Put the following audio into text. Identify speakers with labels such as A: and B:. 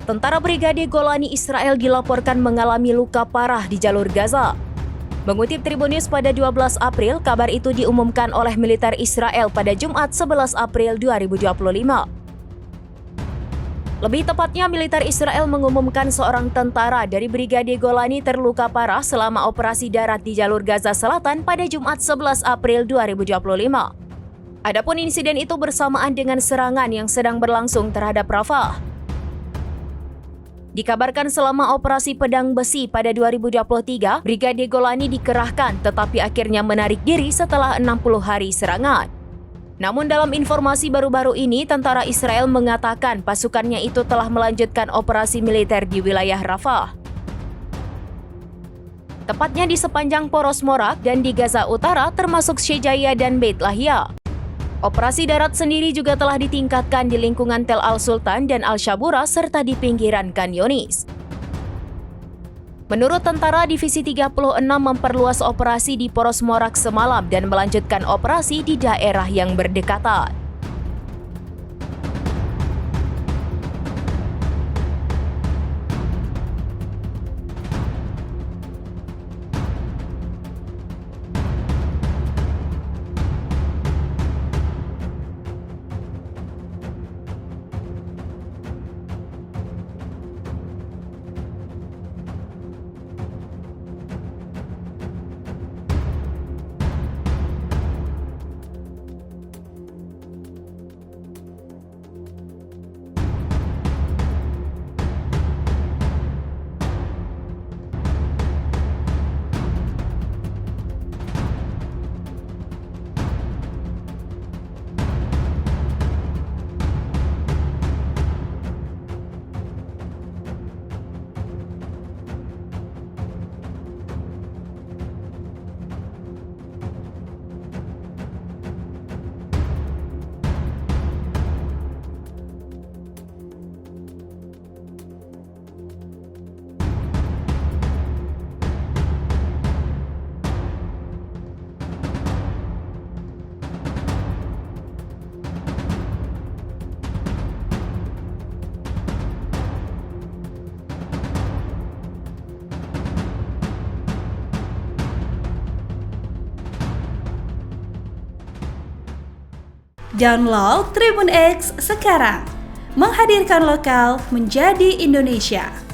A: Tentara Brigade Golani Israel dilaporkan mengalami luka parah di jalur Gaza. Mengutip Tribun News pada 12 April, kabar itu diumumkan oleh militer Israel pada Jumat 11 April 2025. Lebih tepatnya, militer Israel mengumumkan seorang tentara dari Brigade Golani terluka parah selama operasi darat di jalur Gaza Selatan pada Jumat 11 April 2025. Adapun insiden itu bersamaan dengan serangan yang sedang berlangsung terhadap Rafah. Dikabarkan selama operasi Pedang Besi pada 2023, Brigade Golani dikerahkan tetapi akhirnya menarik diri setelah 60 hari serangan. Namun dalam informasi baru-baru ini, tentara Israel mengatakan pasukannya itu telah melanjutkan operasi militer di wilayah Rafah. Tepatnya di sepanjang poros Morak dan di Gaza Utara termasuk Syejaya dan Beit Lahia. Operasi darat sendiri juga telah ditingkatkan di lingkungan Tel Al-Sultan dan Al-Shabura serta di pinggiran Khan Yunis. Menurut tentara, Divisi 36 memperluas operasi di poros Morak semalam dan melanjutkan operasi di daerah yang berdekatan.
B: Download Tribun X sekarang, menghadirkan lokal menjadi Indonesia.